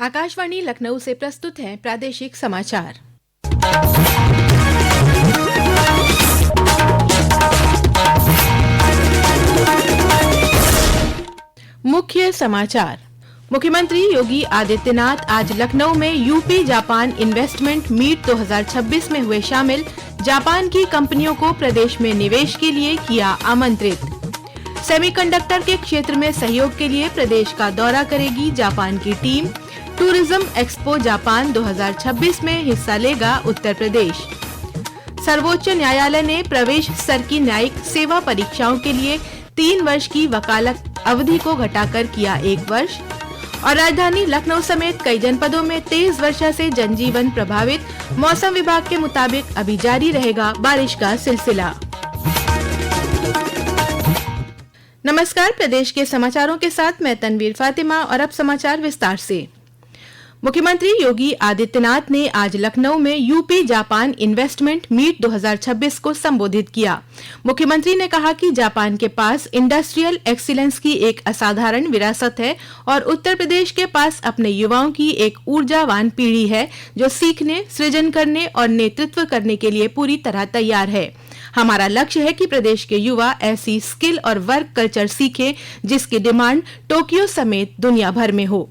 आकाशवाणी लखनऊ से प्रस्तुत है प्रादेशिक समाचार। मुख्य समाचार। मुख्यमंत्री योगी आदित्यनाथ आज लखनऊ में यूपी जापान इन्वेस्टमेंट मीट 2026 में हुए शामिल। जापान की कंपनियों को प्रदेश में निवेश के लिए किया आमंत्रित। सेमीकंडक्टर के क्षेत्र में सहयोग के लिए प्रदेश का दौरा करेगी जापान की टीम। टूरिज्म एक्सपो जापान 2026 में हिस्सा लेगा उत्तर प्रदेश। सर्वोच्च न्यायालय ने प्रवेश स्तर की न्यायिक सेवा परीक्षाओं के लिए 3 वर्ष की वकालत अवधि को घटाकर किया 1 वर्ष। और राजधानी लखनऊ समेत कई जनपदों में तेज वर्षा से जनजीवन प्रभावित। मौसम विभाग के मुताबिक अभी जारी रहेगा बारिश का सिलसिला। नमस्कार, प्रदेश के समाचारों के साथ मैं तनवीर फातिमा और अब समाचार विस्तार से। मुख्यमंत्री योगी आदित्यनाथ ने आज लखनऊ में यूपी जापान इन्वेस्टमेंट मीट 2026 को संबोधित किया। मुख्यमंत्री ने कहा कि जापान के पास इंडस्ट्रियल एक्सीलेंस की एक असाधारण विरासत है और उत्तर प्रदेश के पास अपने युवाओं की एक ऊर्जावान पीढ़ी है जो सीखने, सृजन करने और नेतृत्व करने के लिए पूरी तरह तैयार है। हमारा लक्ष्य है कि प्रदेश के युवा ऐसी स्किल और वर्क कल्चर सीखें जिसकी डिमांड टोक्यो समेत दुनिया भर में हो।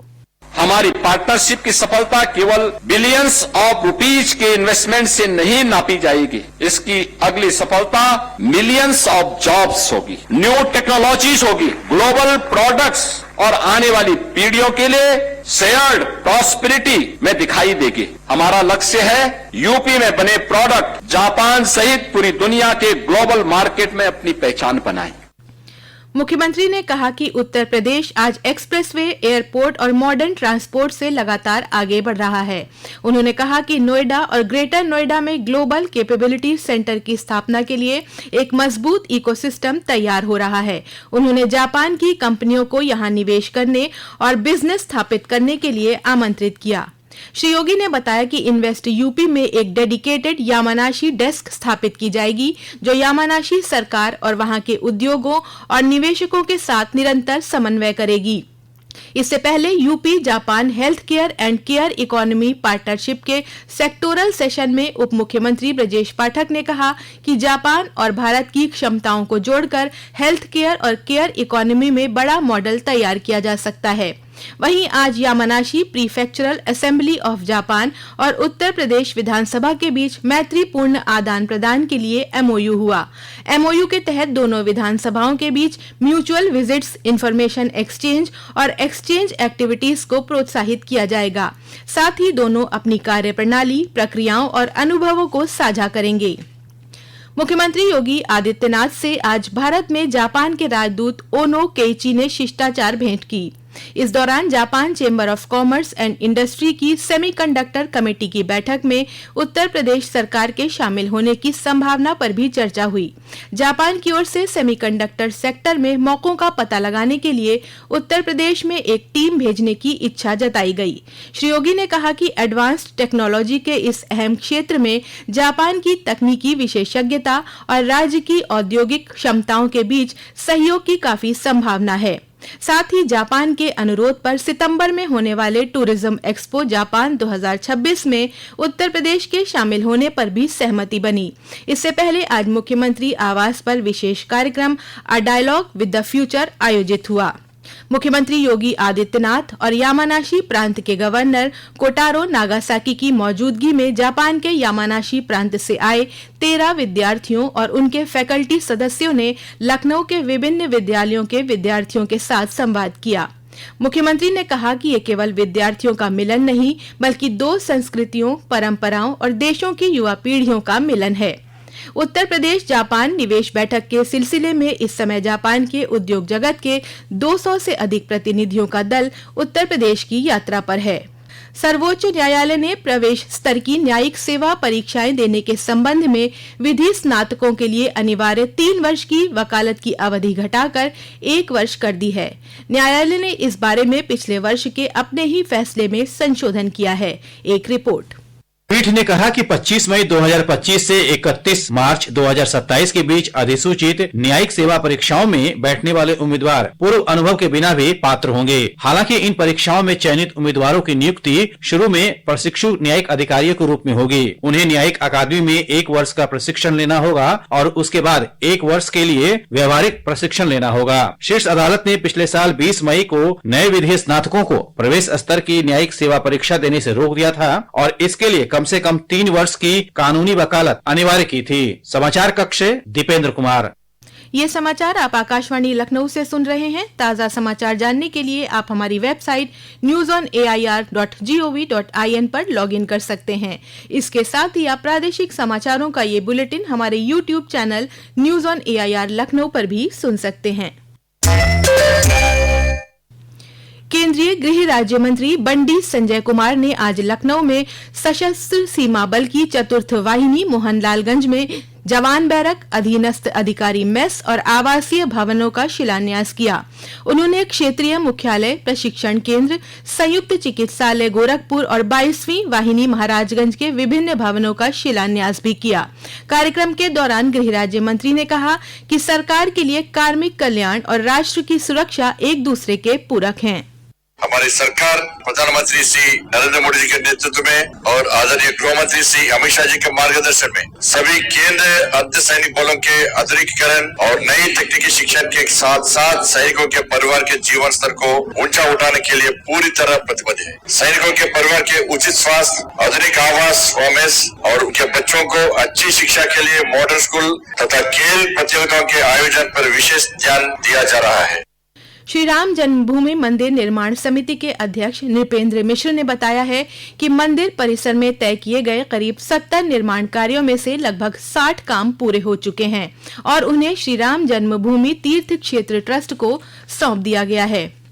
हमारी पार्टनरशिप की सफलता केवल बिलियंस ऑफ रुपीज के इन्वेस्टमेंट से नहीं नापी जाएगी। इसकी अगली सफलता मिलियंस ऑफ जॉब्स होगी, न्यू टेक्नोलॉजीज होगी, ग्लोबल प्रोडक्ट्स और आने वाली पीढ़ियों के लिए शेयर्ड प्रॉस्पेरिटी में दिखाई देगी। हमारा लक्ष्य है यूपी में बने प्रोडक्ट जापान सहित पूरी दुनिया के ग्लोबल मार्केट में अपनी पहचान बनाए। मुख्यमंत्री ने कहा कि उत्तर प्रदेश आज एक्सप्रेसवे, एयरपोर्ट और मॉडर्न ट्रांसपोर्ट से लगातार आगे बढ़ रहा है। उन्होंने कहा कि नोएडा और ग्रेटर नोएडा में ग्लोबल कैपेबिलिटी सेंटर की स्थापना के लिए एक मजबूत इकोसिस्टम तैयार हो रहा है। उन्होंने जापान की कंपनियों को यहां निवेश करने और बिजनेस स्थापित करने के लिए आमंत्रित किया। श्री योगी ने बताया कि इन्वेस्ट यूपी में एक डेडिकेटेड यामानाशी डेस्क स्थापित की जाएगी जो यामानाशी सरकार और वहां के उद्योगों और निवेशकों के साथ निरंतर समन्वय करेगी। इससे पहले UP Japan health care and care economy partnership के सेक्टोरल सेशन में उप मुख्यमंत्री ब्रजेश पाठक ने कहा कि जापान और भारत की क्षमताओं को जोड़कर हेल्थ केयर और केयर इकोनॉमी में बड़ा मॉडल तैयार किया जा सकता है। वहीं आज यामानाशी प्रीफेक्चरल असेंबली ऑफ जापान और उत्तर प्रदेश विधानसभा के बीच मैत्रीपूर्ण आदान प्रदान के लिए एमओयू हुआ। एमओयू के तहत दोनों विधानसभाओं के बीच म्यूचुअल विजिट्स, इंफॉर्मेशन एक्सचेंज और एक्सचेंज एक्टिविटीज को प्रोत्साहित किया जाएगा। साथ ही दोनों अपनी कार्यप्रणाली, प्रक्रियाओं और अनुभवों को साझा करेंगे। मुख्यमंत्री योगी आदित्यनाथ से आज भारत में जापान के राजदूत ओनो केइची ने शिष्टाचार भेंट की। इस दौरान Japan chamber of commerce and industry की सेमीकंडक्टर कमेटी की बैठक में उत्तर प्रदेश सरकार के शामिल होने की संभावना पर भी चर्चा हुई। जापान की ओर से सेमीकंडक्टर सेक्टर में मौकों का पता लगाने के लिए उत्तर प्रदेश में एक टीम भेजने की इच्छा जताई गई। श्री योगी ने कहा कि एडवांस्ड टेक्नोलॉजी के इस अहम क्षेत्र में जापान की तकनीकी विशेषज्ञता और राज्य की औद्योगिक क्षमताओं के बीच सहयोग की काफी संभावना है। साथ ही जापान के अनुरोध पर सितंबर में होने वाले टूरिज्म एक्सपो जापान 2026 में उत्तर प्रदेश के शामिल होने पर भी सहमति बनी। इससे पहले आज मुख्यमंत्री आवास पर विशेष कार्यक्रम a dialogue with the future आयोजित हुआ। मुख्यमंत्री योगी आदित्यनाथ और यामानाशी प्रांत के गवर्नर कोटारो नागासाकी की मौजूदगी में जापान के यामानाशी प्रांत से आए 13 विद्यार्थियों और उनके फैकल्टी सदस्यों ने लखनऊ के विभिन्न विद्यालयों के विद्यार्थियों के साथ संवाद किया। मुख्यमंत्री ने कहा कि ये केवल विद्यार्थियों का मिलन नहीं बल्कि 2 संस्कृतियों, परंपराओं और देशों की युवा पीढ़ियों का मिलन है। उत्तर प्रदेश जापान निवेश बैठक के सिलसिले में इस समय जापान के उद्योग जगत के 200 से अधिक प्रतिनिधियों का दल उत्तर प्रदेश की यात्रा पर है। सर्वोच्च न्यायालय ने प्रवेश स्तर की न्यायिक सेवा परीक्षाएं देने के संबंध में विधि स्नातकों के लिए अनिवार्य 3 वर्ष की वकालत की अवधि घटाकर 1 वर्ष कर दी है। न्यायालय ने इस बारे में पिछले वर्ष के अपने ही फैसले में संशोधन किया है। एक रिपोर्ट। पीठ ने कहा कि 25 मई 2025 से 31 मार्च 2027 के बीच अधिसूचित न्यायिक सेवा परीक्षाओं में बैठने वाले उम्मीदवार पूर्व अनुभव के बिना भी पात्र होंगे। हालांकि इन परीक्षाओं में चयनित उम्मीदवारों की नियुक्ति शुरू में प्रशिक्षु न्यायिक अधिकारियों के रूप में होगी। उन्हें न्यायिक अकादमी में 1 वर्ष का प्रशिक्षण लेना होगा और उसके बाद 1 वर्ष के लिए व्यवहारिक प्रशिक्षण लेना होगा। शीर्ष अदालत ने पिछले साल 20 मई को नए विधि स्नातकों को प्रवेश स्तर की न्यायिक सेवा परीक्षा देने से रोक दिया था और इसके लिए कम से कम 3 वर्ष की कानूनी वकालत अनिवार्य की थी। समाचार कक्ष से दीपेंद्र कुमार। ये समाचार आप आकाशवाणी लखनऊ से सुन रहे हैं। ताज़ा समाचार जानने के लिए आप हमारी वेबसाइट newsonair.gov.in पर लॉगिन कर सकते हैं। इसके साथ ही आप प्रादेशिक समाचारों का ये बुलेटिन हमारे YouTube channel news on AIR Lucknow पर भी सुन सकते हैं। केंद्रीय गृह राज्य मंत्री बंडी संजय कुमार ने आज लखनऊ में सशस्त्र सीमा बल की चतुर्थ वाहिनी मोहनलालगंज में जवान बैरक, अधीनस्थ अधिकारी मेस और आवासीय भवनों का शिलान्यास किया। उन्होंने क्षेत्रीय मुख्यालय, प्रशिक्षण केंद्र, संयुक्त चिकित्सालय गोरखपुर और 22वीं वाहिनी महाराजगंज के विभिन्न भवनों का शिलान्यास भी किया। कार्यक्रम के दौरान गृह राज्य मंत्री ने कहा कि सरकार के लिए कार्मिक कल्याण और राष्ट्र की सुरक्षा एक दूसरे के पूरक हैं। हमारी सरकार प्रधानमंत्री श्री नरेंद्र मोदी जी के नेतृत्व में और आदरणीय गृह मंत्री श्री अमित शाह जी के मार्गदर्शन में सभी केंद्र अर्धसैनिक बलों के आधुनिकीकरण और नई तकनीकी शिक्षण के साथ साथ सैनिकों के परिवार के जीवन स्तर को ऊंचा उठाने के लिए पूरी तरह प्रतिबद्ध है। सैनिकों के परिवार के उचित स्वास्थ्य, आधुनिक आवास व मेस और उनके बच्चों को अच्छी शिक्षा के लिए मॉडर्न स्कूल तथा खेल प्रतियोगिताओं के आयोजन पर विशेष ध्यान दिया जा रहा है। श्री राम जन्मभूमि मंदिर निर्माण समिति के अध्यक्ष नृपेंद्र मिश्र ने बताया है कि मंदिर परिसर में तय किए गए करीब 70 निर्माण कार्यों में से लगभग 60 काम पूरे हो चुके हैं और उन्हें श्री राम जन्मभूमि तीर्थ क्षेत्र ट्रस्ट को सौंप दिया गया है।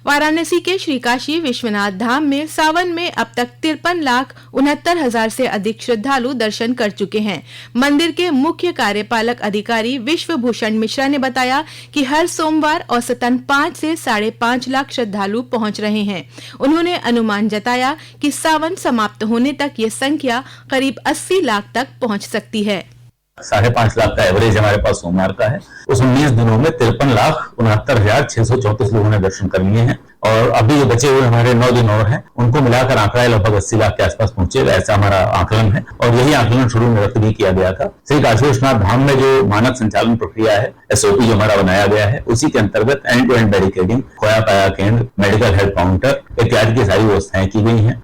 वाराणसी के श्री काशी विश्वनाथ धाम में सावन में अब तक 53,69,000 से अधिक श्रद्धालु दर्शन कर चुके हैं। मंदिर के मुख्य कार्यपालक अधिकारी विश्वभूषण मिश्रा ने बताया कि हर सोमवार औसतन 5 से 5.5 लाख श्रद्धालु पहुंच रहे हैं। उन्होंने अनुमान जताया कि सावन समाप्त होने तक ये संख्या करीब 80 लाख तक पहुंच सकती है। 5.5 लाख का एवरेज हमारे पास सोमवार का है। उस 19 दिनों में 53,69,634 लोगों ने दर्शन कर लिए हैं और अभी जो बचे हुए हमारे 9 दिन और हैं उनको मिलाकर आंकड़ा लगभग 80 लाख के आसपास पहुंचेगा, ऐसा हमारा आकलन है और यही आकलन शुरू में व्यक्त भी किया गया था। श्री काशी विश्वनाथ धाम में जो मानक संचालन प्रक्रिया है, SOP जो हमारा बनाया गया है, उसी के अंतर्गत एंड टू एंड बैरिकेडिंग, खोया पाया केंद्र, मेडिकल हेल्थ काउंटर इत्यादि की सारी व्यवस्थाएं की गई हैं।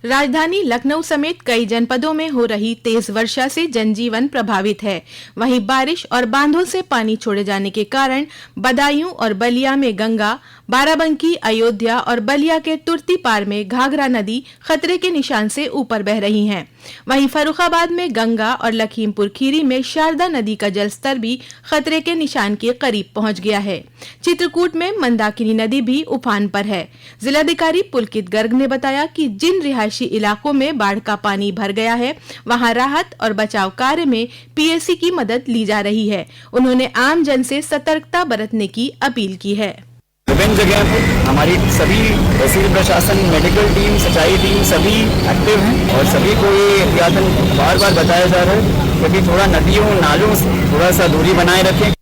राजधानी लखनऊ समेत कई जनपदों में हो रही तेज वर्षा से जनजीवन प्रभावित है। वहीं बारिश और बांधों से पानी छोड़े जाने के कारण बदायूं और बलिया में गंगा, बाराबंकी, अयोध्या और बलिया के तुर्ती पार में घाघरा नदी खतरे के निशान से ऊपर बह रही हैं। वहीं फर्रुखाबाद में गंगा और लखीमपुर खीरी में शारदा नदी का जलस्तर भी खतरे के निशान के करीब पहुंच गया है। चित्रकूट में मंदाकिनी नदी भी उफान पर है। जिलाधिकारी पुलकित गर्ग ने बताया कि जिन रिहायशी इलाकों में बाढ़ का पानी भर गया है वहां राहत और बचाव कार्य में PSC की मदद ली जा रही है। उन्होंने आम जन से सतर्कता बरतने की अपील की है। विभिन्न जगह पर हमारी सभी तहसील प्रशासन, मेडिकल टीम, सिंचाई टीम सभी एक्टिव हैं और सभी को ये एहतियातन बार बार बताया जा रहा है क्योंकि थोड़ा नदियों नालों से थोड़ा सा दूरी बनाए रखें।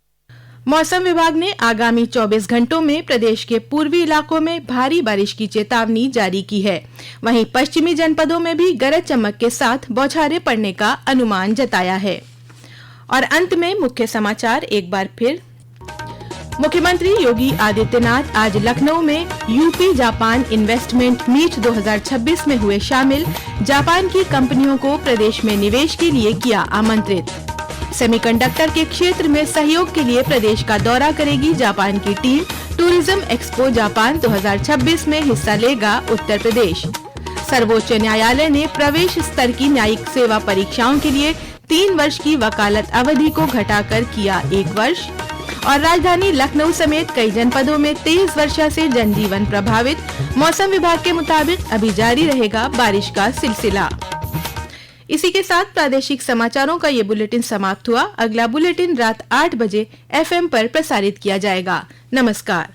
मौसम विभाग ने आगामी 24 घंटों में प्रदेश के पूर्वी इलाकों में भारी बारिश की चेतावनी जारी की है। वहीं पश्चिमी जनपदों में भी गरज चमक के साथ बौछारें पड़ने का अनुमान जताया है। और अंत में मुख्य समाचार एक बार फिर। मुख्यमंत्री योगी आदित्यनाथ आज लखनऊ में यूपी जापान इन्वेस्टमेंट मीट 2026 में हुए शामिल। जापान की कंपनियों को प्रदेश में निवेश के लिए किया आमंत्रित। सेमीकंडक्टर के क्षेत्र में सहयोग के लिए प्रदेश का दौरा करेगी जापान की टीम। टूरिज्म एक्सपो जापान 2026 में हिस्सा लेगा उत्तर प्रदेश। सर्वोच्च न्यायालय ने प्रवेश स्तर की न्यायिक सेवा परीक्षाओं के लिए 3 वर्ष की वकालत अवधि को घटाकर किया 1 वर्ष। और राजधानी लखनऊ समेत कई जनपदों में तेज वर्षा से जनजीवन प्रभावित। मौसम विभाग के मुताबिक अभी जारी रहेगा बारिश का सिलसिला। इसी के साथ प्रादेशिक समाचारों का ये बुलेटिन समाप्त हुआ। अगला बुलेटिन रात 8 बजे FM पर प्रसारित किया जाएगा। नमस्कार।